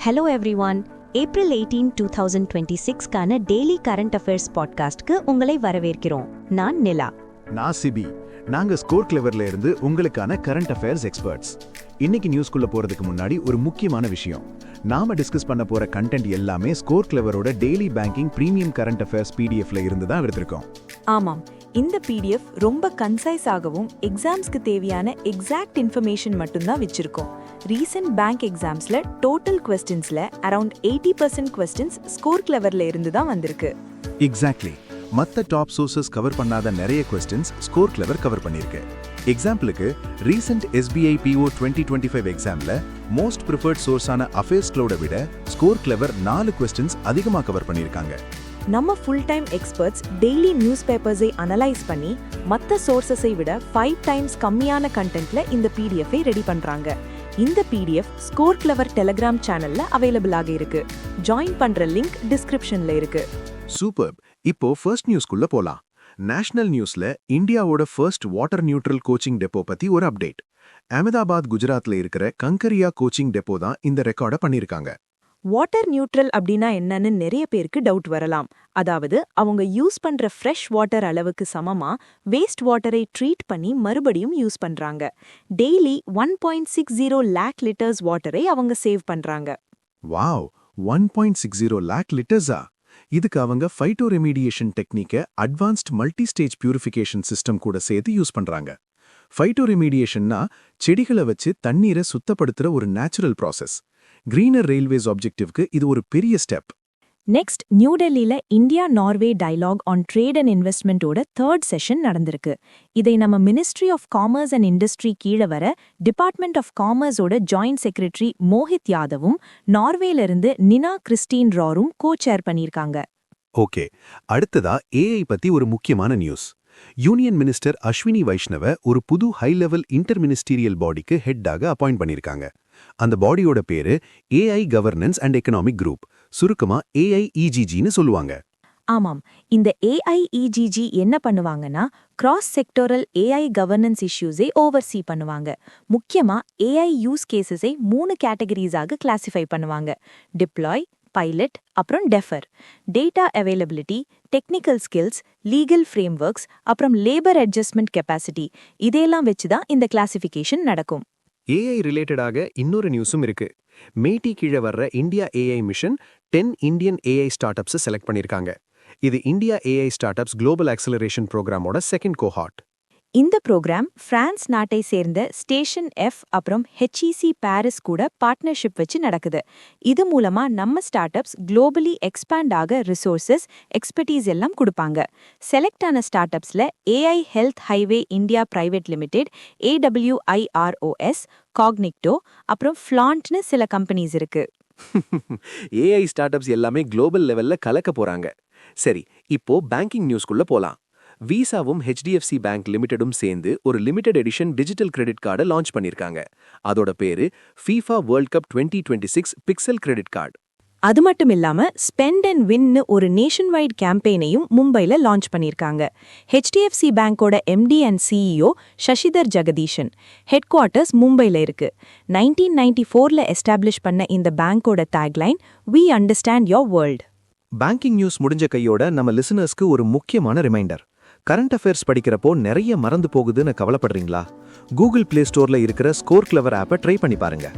Hello everyone. April 18, 2026க்கான daily current affairs பாட்காஸ்ட்க்கு உங்களை வரவேற்கிறோம். நான் நிலா. நான் சிபி. நாங்க ஸ்கோர் கிளவர்ல இருந்து உங்களுக்கான கரண்ட் அஃபேர்ஸ் எக்ஸ்பர்ட்ஸ். இன்னைக்கு நியூஸ்க்குள்ள போறதுக்கு முன்னாடி ஒரு முக்கியமான விஷயம். நாம டிஸ்கஸ் பண்ண போற கண்டென்ட் எல்லாமே ஸ்கோர் கிளவரோட daily banking premium current affairs பிடிஎஃப்ல இருந்து தான் எடுத்திருக்கோம். ஆமாம், இந்த பிடிஎஃப் ரொம்ப கன்சைஸ் ஆகவும் எக்ஸாம்ஸ்க்கு தேவையான எக்ஸாக்ட் இன்ஃபர்மேஷன் மட்டும்தான் வச்சிருக்கோம். ரீசெண்ட் பேங்க் எக்ஸாம்ஸ்ல டோட்டல் கொஸ்டின்ஸ்ல அரௌண்ட் 80% கொஸ்டின்ஸ் ஸ்கோர் கிளவர்ல இருந்து தான் வந்திருக்கு. எக்ஸாக்ட்லி. மற்ற டாப் சோர்சஸ் கவர் பண்ணாத நிறைய கொஸ்டின்ஸ் ஸ்கோர் கிளவர் கவர் பண்ணிருக்கு. எக்ஸாம்பிளுக்கு ரீசெண்ட் SBI PO 2025 எக்ஸாம்ல மோஸ்ட் ப்ரிஃபர்ட் சோர்ஸான அஃபேர்ஸ் க்ளவுட விட ஸ்கோர் கிளவர் 4 கொஸ்டின்ஸ் அதிகமா கவர் பண்ணியிருக்காங்க. நம்ம full time experts daily news பேப்பர்ஸை அனலைஸ் பண்ணி மற்ற சோர்சஸை விட 5 டைம்ஸ் கம்மியான கண்டென்ட்ல இந்த பிடிஎஃபை ரெடி பண்றாங்க. இந்த பிடிஎஃப் ஸ்கோர் கிளவர் டெலிகிராம் சேனல்ல அவைலபிளாக இருக்கு. ஜாயின் பண்ற லிங்க் டிஸ்கிரிப்ஷன்ல இருக்கு. சூப்பர். இப்போ ஃபர்ஸ்ட் நியூஸ்க்குள்ள போலாம். நேஷனல் நியூஸ்ல இந்தியாவோட first water neutral coaching depot பத்தி ஒரு அப்டேட். அஹமதாபாத் குஜராத்ல இருக்கிற கங்கரியா கோச்சிங் டெப்போ தான் இந்த ரெக்கார்டை பண்ணிருக்காங்க. வாட்டர் நியூட்ரல் அப்படின்னா என்னன்னு நிறைய பேருக்கு டவுட் வரலாம். அதாவது அவங்க யூஸ் பண்ற ஃப்ரெஷ் வாட்டர் அளவுக்கு சமமா வேஸ்ட் வாட்டரை ட்ரீட் பண்ணி மறுபடியும் யூஸ் பண்றாங்க. டெய்லி 1.60 லேக் லிட்டர்ஸ் வாட்டரை அவங்க சேவ் பண்றாங்க. வாவ், 1.60 லேக் லிட்டர்ஸா? இதுக்கு அவங்க ஃபைட்டோ ரெமிடியேஷன் டெக்னிக்கை advanced multi stage purification system கூட சேர்த்து யூஸ் பண்றாங்க. ஃபைட்டோ ரெமிடியேஷன்னா செடிகளை வச்சு தண்ணீரை சுத்தப்படுத்துற ஒரு நேச்சுரல் ப்ராசஸ். கிரீனர் ரயில்வேஸ் ஆப்ஜெக்டிவ்க்கு இது ஒரு பெரிய ஸ்டெப். நெக்ஸ்ட், நியூ டெல்லியில India Norway dialogue on trade and இன்வெஸ்ட்மெண்டோட 3rd செஷன் நடந்திருக்கு. இதை நம்ம ministry of commerce and industry கீழே வர டிபார்ட்மெண்ட் ஆஃப் காமர்ஸோட ஜாயிண்ட் செக்ரட்டரி மோஹித் யாதவும் நார்வேல இருந்து நினா கிறிஸ்டின் ராரும் கோ-சேர் பண்ணியிருக்காங்க. ஓகே, அடுத்ததா AI பத்தி ஒரு முக்கியமான நியூஸ். யூனியன் மினிஸ்டர் அஸ்வினி வைஷ்ணவ ஒரு புது ஹை லெவல் இன்டர் மினிஸ்டீரியல் பாடிக்கு ஹெட்டாக அப்பாயிண்ட் பண்ணியிருக்காங்க. அந்த பாடியோட பேரு AI governance and economic group, சுருக்கமா AIEGGன்னு சொல்லுவாங்க. ஆமாம், இந்த AIEGG என்ன பண்ணுவாங்கன்னா கிராஸ் செக்டோரல் AI கவர்னன்ஸ் இஷ்யூஸை ஓவர்சீ பண்ணுவாங்க. முக்கியமா AI யூஸ் கேசஸை 3 கேட்டகரிஸாக கிளாசிஃபை பண்ணுவாங்க: டிப்ளாய், பைலட், அப்புறம் defer. Data availability, technical skills, legal frameworks, அப்புறம் லேபர் அட்ஜஸ்ட்மெண்ட் கெப்பாசிட்டி, இதெல்லாம் வச்சுதான் இந்த கிளாசிஃபிகேஷன் நடக்கும். AI ரிலேட்டடாக இன்னொரு நியூஸும் இருக்கு. மேட்டி கீழே வர்ற India AI mission 10 Indian AI ஸ்டார்ட் அப்ஸை செலக்ட் பண்ணியிருக்காங்க. இது India AI startups global acceleration ப்ரோக்ராமோட 2nd கோஹார்ட். இந்த ப்ரோக்ராம் பிரான்ஸ் நாட்டை சேர்ந்த ஸ்டேஷன் F அப்புறம் HEC பாரிஸ் கூட பார்ட்னர்ஷிப் வச்சு நடக்குது. இது மூலமா நம்ம ஸ்டார்ட் அப்ஸ் குளோபலி எக்ஸ்பேண்ட் ஆக ரிசோர்சஸ், எக்ஸ்பர்டீஸ் எல்லாம் கொடுப்பாங்க. செலக்ட் ஆன ஸ்டார்ட் அப்ஸ்ல AI health highway India private limited, AWIROS, காக்னிக்டோ, அப்புறம் ஃபிளாண்ட்னு சில கம்பெனிஸ் இருக்கு. AI ஸ்டார்ட் அப்ஸ் எல்லாமே குளோபல் லெவல்ல கலக்க போறாங்க. சரி, இப்போ பேங்கிங் நியூஸ்க்குள்ள போலாம். விசாவும் HDFC பேங்க் லிமிடெடும் சேர்ந்து ஒரு லிமிடெட் எடிஷன் டிஜிட்டல் கிரெடிட் கார்டை லான்ச் பண்ணிருக்காங்க. அதோட பேரு FIFA world cup 2026 pixel credit card. அது மட்டும் இல்லாம ஸ்பெண்ட் அண்ட் வின்னு ஒரு நேஷன் வைட் கேம்பெயினையும் மும்பைல லான்ச் பண்ணிருக்காங்க. HDFC பேங்கோட MD and CEO Sashidhar Jagdishan. Head quarters மும்பைல இருக்கு. 1994ல எஸ்டாப்ளிஷ் பண்ண இந்த பேங்கோட tagline "We understand your world." Banking news முடிஞ்ச கையோட நம்ம லிசனர்ஸ்க்கு ஒரு முக்கியமான ரிமைண்டர். கரண்ட் அஃபேர்ஸ் படிக்கிறப்போ நிறைய மறந்து போகுதுன்னு கவலைப்படுறீங்களா? கூகுள் பிளே ஸ்டோர்ல இருக்கிற ஸ்கோர் கிளவர் ஆப்பை ட்ரை பண்ணி பாருங்க.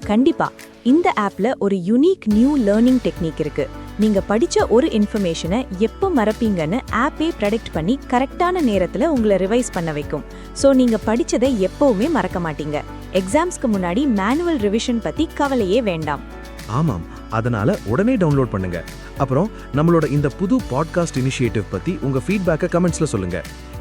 கண்டிப்பா, இந்த ஆப்ல ஒரு யூனிக் நியூ லேர்னிங் டெக்னிக் இருக்கு. நீங்க படிச்ச ஒரு இன்ஃபர்மேஷனை எப்போ மறப்பீங்கன்னு ஆப்பே ப்ரெடிக்ட் பண்ணி கரெக்டான நேரத்துல உங்களை ரிவைஸ் பண்ண வைக்கும். சோ நீங்க படிச்சதை எப்பவுமே மறக்க மாட்டீங்க. எக்ஸாம்ஸ்க்கு முன்னாடி மேனுவல் ரிவிஷன் பத்தி கவலையே வேண்டாம். ஆமாம், அதனால உடனே டவுன்லோட் பண்ணுங்க. அப்புறம் நம்மளோட இந்த புது பாட்காஸ்ட் இனிஷியேட்டிவ் பத்தி உங்க ஃபீட்பேக்கை கமெண்ட்ஸ்ல சொல்லுங்க.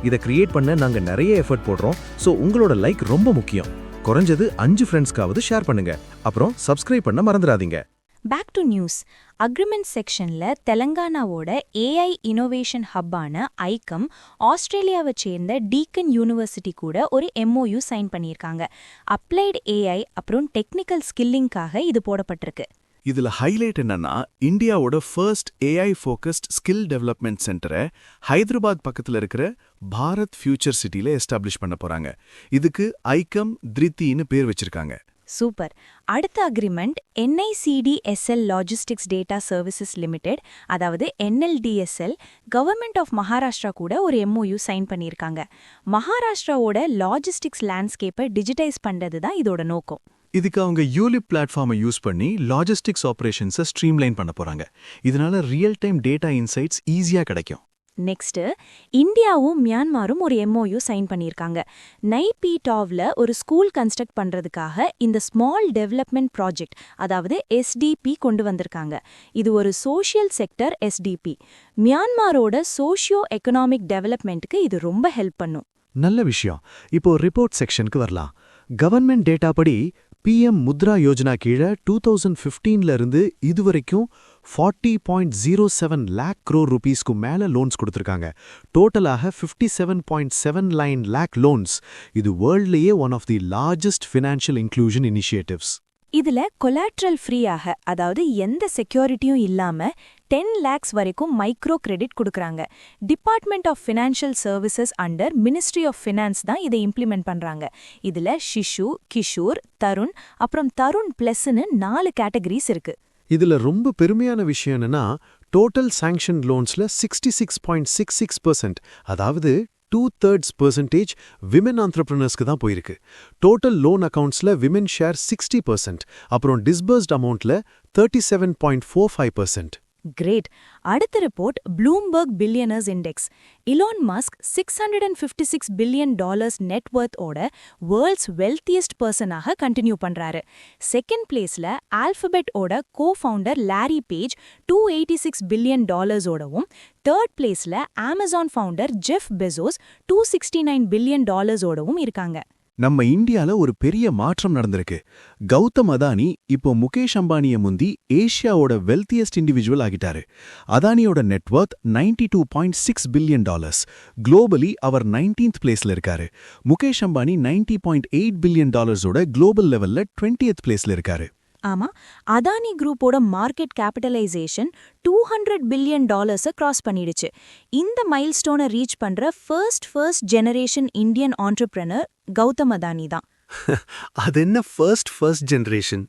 இதை கிரியேட் பண்ண நாங்க நிறைய எஃபர்ட் போடுறோம். சோ உங்களோட லைக் ரொம்ப முக்கியம். குறைஞ்சது 5 ஃப்ரெண்ட்ஸ்க்காவது ஷேர் பண்ணுங்க. அப்புறம் சப்ஸ்கிரைப் பண்ண மறந்துடாதீங்க. Back to news. அக்ரிமெண்ட் செக்ஷன்ல தெலங்கானாவோட AI இனோவேஷன் ஹப்பான ஐக்கம் ஆஸ்திரேலியாவை சேர்ந்த டீக்கன் யூனிவர்சிட்டி கூட ஒரு MOU சைன் பண்ணியிருக்காங்க. அப்ளைடு AI அப்புறம் டெக்னிக்கல் ஸ்கில்லிங்காக இது போடப்பட்டிருக்கு. இதுல ஹைலைட் என்னன்னா, இந்தியாவோட first AI focused skill development சென்டரை ஹைதராபாத் பக்கத்துல இருக்கிற பாரத் ஃபியூச்சர் சிட்டில எஸ்டாப்ளிஷ் பண்ண போறாங்க. இதுக்கு ஐக்கம் திரித்தின்னு பேர் வச்சிருக்காங்க. சூப்பர். அடுத்த agreement NICDSL logistics data services limited, அதாவது NLDSL, கவர்மெண்ட் ஆஃப் மகாராஷ்டிரா கூட ஒரு MOU சைன் பண்ணியிருக்காங்க. மகாராஷ்டிராவோட லாஜிஸ்டிக்ஸ் லேண்ட்ஸ்கேப்பை டிஜிட்டைஸ் பண்றது தான் இதோட நோக்கம். இதுக்கு அவங்க யூலிப் பிளாட்ஃபார்மை யூஸ் பண்ணி லாஜிஸ்டிக்ஸ் ஆபரேஷன்ஸை ஸ்ட்ரீம்லைன் பண்ண போறாங்க. இதனால ரியல் டைம் டேட்டா இன்சைட்ஸ் ஈஸியா கிடைக்கும். நெக்ஸ்ட், இந்தியாவும் மியான்மரும் ஒரு MOU சைன் பண்ணியிருக்காங்க. நைபீடாவ்ல ஒரு ஸ்கூல் கன்ஸ்ட்ரக்ட் பண்றதுக்காக இந்த ஸ்மால் டெவலப்மெண்ட் ப்ராஜெக்ட், அதாவது SDP கொண்டு வந்திருக்காங்க. இது ஒரு சோஷியல் செக்டர் SDP. மியான்மரோட சோஷியோ எக்கனாமிக் டெவலப்மெண்ட்டுக்கு இது ரொம்ப ஹெல்ப் பண்ணும். நல்ல விஷயம். இப்போ ரிப்போர்ட் செக்ஷனுக்கு வரலாம். கவர்மெண்ட் டேட்டா படி PM முத்ரா யோஜனா கீழே 2015ல இருந்து இதுவரைக்கும் 40.07 lakh crore rupeesக்கு மேல லோன்ஸ் கொடுத்திருக்காங்க. டோட்டலாக 57.79 lakh லோன்ஸ். இது வேர்ல்ட்லயே one of the largest financial inclusion initiatives. இதுல கொலாட்ரல் ஃப்ரீயாக, அதாவது எந்த செக்யூரிட்டியும் இல்லாம 10 lakhs வரைக்கும் மைக்ரோ கிரெடிட் கொடுக்கறாங்க. Department of financial services under ministry of finance தான் இதை இம்ப்ளிமெண்ட் பண்றாங்க. இதுல ஷிஷு, கிஷோர், தருண் அப்புறம் தருண் பிளஸ்னு 4 கேட்டகரிஸ் இருக்கு. இதுல ரொம்ப பெருமையான விஷயம் என்னன்னா, டோட்டல் சாங்ஷன் லோன்ஸ்ல 66.66%, அதாவது 2/3% விமென் ஆண்டர்பிரினர்ஸ்க்கு தான் போயிருக்கு. டோட்டல் லோன் அக்கவுண்ட்ஸ்ல விமென் ஷேர் 60%, அப்புறம் டிஸ்பர்ஸ்ட் அமௌண்ட்ல 37.45%. கிரேட். அடுத்த report Bloomberg billionaires index. Elon Musk $656 billion net worth ஓட வேர்ல்ட்ஸ் வெல்த்தியஸ்ட் பர்சனாக கண்டினியூ பண்றாரு. செகண்ட் பிளேஸ்ல ஆல்பபெட் ஓட கோ-ஃபவுண்டர் லாரி பேஜ் $286 பில்லியன் ஓடவும், தேர்ட் பிளேஸ்ல Amazon founder Jeff Bezos $269 billion ஓடவும் இருக்காங்க. நம்ம இந்தியால ஒரு பெரிய மாற்றம் நடந்திருக்கு. கௌதம் அதானி இப்போ முகேஷ் அம்பானிய முந்தி ஏஷியாவோட வெல்த்தியஸ்ட் இண்டிவிஜுவல் ஆகிட்டாரு. அதானியோட நெட்வொர்த் $92.6 பில்லியன். குளோபலி அவர் 19th பிளேஸ்ல இருக்காரு. முகேஷ் அம்பானி $90.8 பில்லியன் ஓட குளோபல் லெவல்ல 20th பிளேஸ்ல இருக்காரு. ஆமா, அதானி குரூப்போட மார்க்கெட் கேபிட்டலைசேஷன் $200 பில்லியன் கிராஸ் பண்ணிடுச்சு. இந்த மைல்ஸ்டோனை ரீச் பண்ற first generation Indian entrepreneur Gautam Adani தான். அது என்ன ஃபர்ஸ்ட் ஜெனரேஷன்?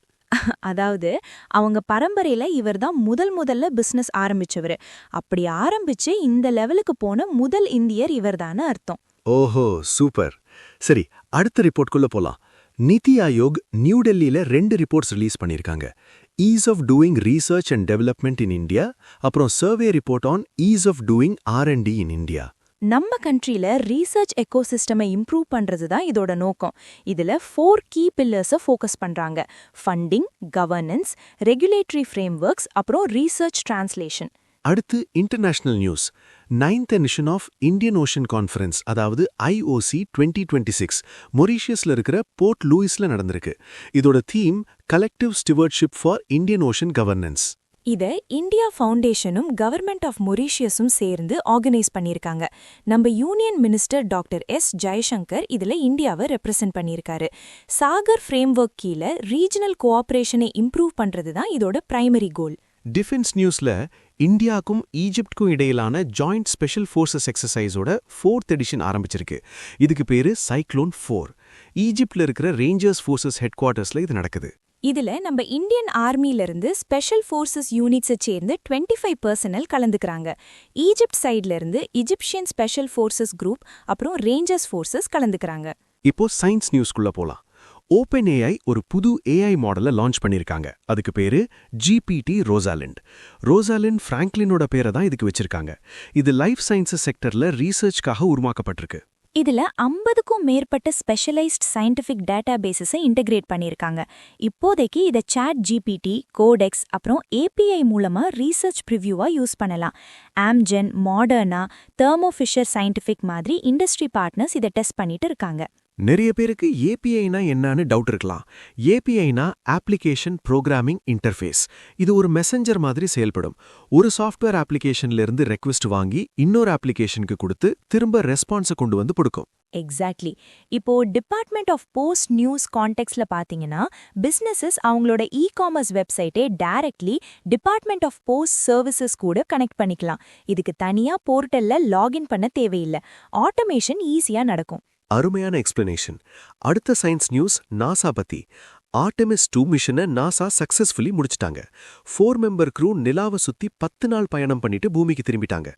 அதாவது அவங்க பரம்பரையில இவர் தான் முதல்ல பிசினஸ் ஆரம்பிச்சவரு. அப்படி ஆரம்பிச்சு இந்த லெவலுக்கு போன முதல் இந்தியர் இவர்தான்னு அர்த்தம். ஓஹோ, சூப்பர். சரி, அடுத்த ரிப்போர்ட்குள்ள போலாம். நிதி ஆயோக் நியூ டெல்லியில 2 ரிப்போர்ட்ஸ் ரிலீஸ் பண்ணியிருக்காங்க. Ease of doing research and development in India, அப்புறம் survey report on ease of doing R&D in India. நம்ம கண்ட்ரில ரீசர்ச் எக்கோசிஸ்டமை இம்ப்ரூவ் பண்றது தான் இதோட நோக்கம். இதுல 4 கீ பில்லர்ஸை ஃபோக்கஸ் பண்றாங்க: ஃபண்டிங், கவர்னன்ஸ், ரெகுலேட்டரி ஃப்ரேம்வொர்க்ஸ், அப்புறம் ரீசர்ச் டிரான்ஸ்லேஷன். அடுத்து international news. 9th edition of Indian Ocean conference, அதாவது IOC 2026 மொரீஷியஸ்ல இருக்கிற போர்ட் லூயிஸ்ல நடந்திருக்கு. இதோட theme collective stewardship for Indian Ocean governance. இத இந்தியா ஃபவுண்டேஷனும் கவர்மெண்ட் ஆஃப் மொரீஷியஸும் சேர்ந்து ஆர்கனைஸ் பண்ணியிருக்காங்க. நம்ம union minister doctor S Jaishankar இதுல இந்தியாவை ரெப்ரசென்ட் பண்ணியிருக்காரு. சாகர் ஃப்ரேம்வொர்க் கீழே ரீஜனல் கோஆபரேஷனை இம்ப்ரூவ் பண்றது தான் இதோட பிரைமரி கோல். டிஃபென்ஸ் நியூஸ்ல இந்தியாவுக்கும் ஈஜிப்டுக்கும் இடையிலான ஜாயிண்ட் ஸ்பெஷல் ஃபோர்சஸ் எக்ஸசைஸோட 4th எடிஷன் ஆரம்பிச்சிருக்கு. இதுக்கு பேரு சைக்ளோன் 4. ஈஜிப்ட்ல இருக்கிற ரேஞ்சர்ஸ் ஃபோர்சஸ் ஹெட் குவார்ட்டர்ஸ்ல இது நடக்குது. இதுல நம்ம இந்தியன் ஆர்மில இருந்து ஸ்பெஷல் ஃபோர்சஸ் யூனிட்ஸை சேர்ந்து 25 பர்சனல் கலந்துக்கிறாங்க. ஈஜிப்ட் சைட்ல இருந்து இஜிப்சியன் ஸ்பெஷல் ஃபோர்சஸ் குரூப் அப்புறம் ரேஞ்சர்ஸ் ஃபோர்சஸ் கலந்துக்கிறாங்க. இப்போ சயின்ஸ் நியூஸ்குள்ள போலாம். OpenAI ஒரு புது AI மாடலை லான்ச் பண்ணியிருக்காங்க. அதுக்கு பேரு GPT ரோசாலிண்ட். ரோசாலிண்ட் ஃப்ராங்க்லினோட பேரை தான் இதுக்கு வச்சிருக்காங்க. இது லைஃப் சயின்சஸ் செக்டர்ல ரீசர்ச்காக உருவாக்கப்பட்டிருக்கு. இதுல 50க்கும் மேற்பட்ட ஸ்பெஷலைஸ்ட் சயின்டிஃபிக் டேட்டா பேசஸை இன்டகிரேட் பண்ணியிருக்காங்க. இப்போதைக்கு இதை ChatGPT, கோடெக்ஸ் அப்புறம் API மூலமா ரீசர்ச் ப்ரிவ்யூவா யூஸ் பண்ணலாம். ஆம்ஜென், மாடர்னா, தெர்மோ ஃபிஷர் சயின்டிஃபிக் மாதிரி இண்டஸ்ட்ரி பார்ட்னர்ஸ் இதை டெஸ்ட் பண்ணிட்டு இருக்காங்க. நிறைய பேருக்கு APIனா என்னன்னு டவுட் இருக்கலாம். APIனா அப்ளிகேஷன் ப்ரோக்ராமிங் இன்டர்ஃபேஸ். இது ஒரு மெசஞ்சர் மாதிரி செயல்படும். ஒரு சாஃப்ட்வேர் அப்ளிகேஷன்ல இருந்து ரெக்வெஸ்ட் வாங்கி இன்னொரு அப்ளிகேஷனுக்கு கொடுத்து திரும்ப ரெஸ்பான்ஸை கொண்டு வந்து கொடுக்கும். எக்ஸாக்ட்லி. இப்போ டிபார்ட்மெண்ட் ஆஃப் போஸ்ட் நியூஸ் கான்டெக்ட்ல பாத்தீங்கன்னா, பிசினஸஸ் அவங்களோட இ-காமர்ஸ் வெப்சைட்டை directly department of post services கூட கனெக்ட் பண்ணிக்கலாம். இதுக்கு தனியா போர்ட்டல்ல லாகின் பண்ண தேவையில்லை. ஆட்டோமேஷன் ஈஸியா நடக்கும். அருமையான எக்ஸ்பிளனேஷன். அடுத்த சயின்ஸ் நியூஸ் நாசா பத்தி. ஆர்டெமிஸ் 2 மிஷனை நாசா சக்சஸ்ஃபுல்லி முடிச்சிட்டாங்க. 4 மெம்பர் க்ரூ நிலாவை சுத்தி 10 நாள் பயணம் பண்ணிட்டு பூமிக்கு திரும்பிட்டாங்க.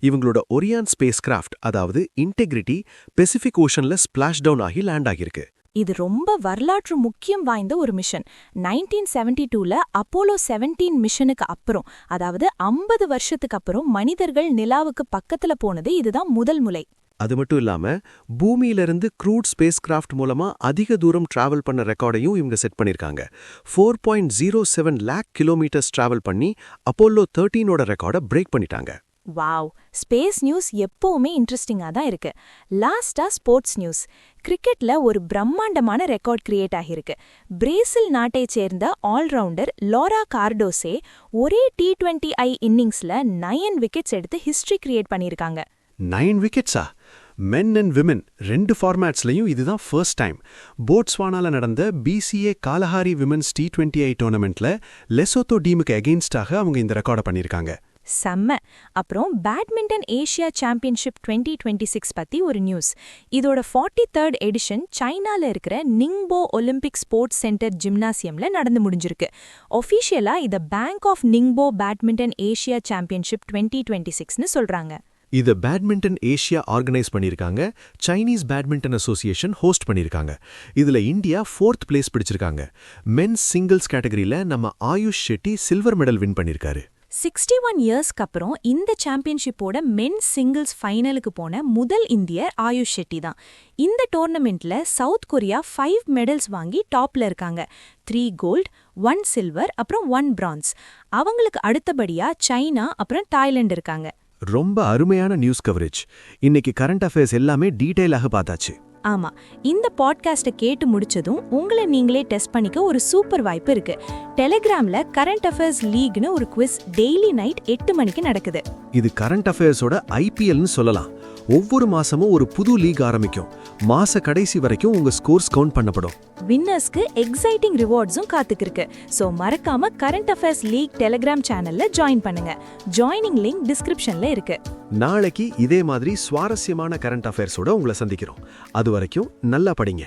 இவங்களோட ஒரியான் ஸ்பேஸ் கிராஃப்ட், அதாவது இன்டெகிரிட்டி, பெசிபிக் ஓஷன்ல ஸ்பிளாஷ் டவுன் ஆகி லேண்ட் ஆகியிருக்கு. இது ரொம்ப வரலாற்று முக்கியம் வாய்ந்த ஒரு மிஷன். 1972ல அப்போலோ 17 மிஷனுக்கு அப்புறம், அதாவது 50 வருஷத்துக்கு அப்புறம் மனிதர்கள் நிலாவுக்கு பக்கத்துல போனது இதுதான் முதல் முறை. அது மட்டும் இல்லாம பூமியிலிருந்து க்ரூட் ஸ்பேஸ் கிராஃப்ட் மூலமா அதிக தூரம் டிராவல் பண்ண ரெக்கார்டையும் இவங்க செட் பண்ணிருக்காங்க. 4.07 லேக் கிலோமீட்டர்ஸ் டிராவல் பண்ணி அப்போலோ 13ஓட ரெக்கார்டை பிரேக் பண்ணிட்டாங்க. வாவ், ஸ்பேஸ் நியூஸ் எப்பவுமே இன்ட்ரெஸ்டிங்கா தான் இருக்கு. லாஸ்டா ஸ்போர்ட்ஸ் நியூஸ். கிரிக்கெட்ல ஒரு பிரம்மாண்டமான ரெக்கார்ட் கிரியேட் ஆகியிருக்கு. பிரேசில் நாட்டை சேர்ந்த ஆல்ரவுண்டர் லாரா கார்டோசே ஒரே T20I இன்னிங்ஸ்ல 9 விக்கெட்ஸ் எடுத்து ஹிஸ்டரி கிரியேட் பண்ணியிருக்காங்க. 9 விக்கெட்ஸா? மென் அண்ட் விமென் 2 ஃபார்மேட்ஸ்லையும் இதுதான் ஃபர்ஸ்ட் டைம். போட்ஸ்வானால நடந்த BCA காலஹாரி விமென்ஸ் T20I டோர்னமெண்ட்ல லெசோத்தோ டீமுக்கு அகெயின்ஸ்டாக அவங்க இந்த ரெக்கார்டை பண்ணியிருக்காங்க. செம்ம. அப்புறம் பேட்மிண்டன் ஏஷியா சாம்பியன்ஷிப் 2026 பத்தி ஒரு நியூஸ். இதோட 43rd எடிஷன் சைனால இருக்கிற நிங்போ ஒலிம்பிக் ஸ்போர்ட்ஸ் சென்டர் ஜிம்னாசியம்ல நடந்து முடிஞ்சிருக்கு. ஒஃபிஷியலா இத bank of Ningbo badminton Asia championship 2026னு சொல்றாங்க. இத பேட்மிண்டன் ஏஷியா ஆர்கனைஸ் பண்ணிருக்காங்க. சைனீஸ் பேட்மிண்டன் அசோசியேஷன் ஹோஸ்ட் பண்ணிருக்காங்க. இதுல இந்தியா 4th பிளேஸ் பிடிச்சிருக்காங்க. மென்ஸ் சிங்கிள்ஸ் கேட்டகரியில நம்ம Ayush Shetty silver medal win பண்ணிருக்காரு. 61 இயர்ஸ்க்கு அப்புறம் இந்த சாம்பியன்ஷிப்போட மென்ஸ் சிங்கிள்ஸ் ஃபைனலுக்கு போன முதல் இந்தியர் ஆயுஷ் ஷெட்டி தான். இந்த டோர்னமெண்ட்ல சவுத் கொரியா 5 மெடல்ஸ் வாங்கி டாப்ல இருக்காங்க. 3 கோல்ட், 1 சில்வர், அப்புறம் 1 பிரான்ஸ். அவங்களுக்கு அடுத்தபடியா சைனா அப்புறம் தாய்லாந்து இருக்காங்க. ரொம்ப அருமையான நியூஸ் கவரேஜ். இன்னைக்கு கரண்ட் அஃபேர்ஸ் எல்லாமே டீடைலாக பார்த்தாச்சு. ஆமா, இந்த பாட்காஸ்ட்டை கேட்டு முடிச்சதும் உங்களை நீங்களே டெஸ்ட் பண்ணிக்க ஒரு சூப்பர் வாய்ப்பு இருக்கு. டெலிகிராம்ல கரண்ட் அஃபேர்ஸ் லீக்னு ஒரு குவிஸ் டெய்லி நைட் 8 மணிக்கு நடக்குது. இது கரண்ட் அஃபேர்ஸோட IPLன்னு சொல்லலாம். ஒவ்வொரு மாசமும் ஒரு புது லீக் ஆரம்பிக்கும். மாச கடைசி வரைக்கும் உங்க ஸ்கோர்ஸ் கவுண்ட் பண்ணப்படும். வின்னர்ஸ்க்கு எக்ஸைட்டிங் ரிவார்ட்ஸும் காத்துக்கிருக்கு. சோ மறக்காம கரண்ட் அஃபேர்ஸ் லீக் டெலிகிராம் சேனல்ல ஜாயின் பண்ணுங்க. ஜாயினிங் லிங்க் டிஸ்கிரிப்ஷன்ல இருக்கு. நாளைக்கு இதே மாதிரி சுவாரஸ்யமான கரண்ட் அஃபேர்ஸோட உங்களை சந்திக்கிறோம். அது வரைக்கும் நல்லா படிங்க.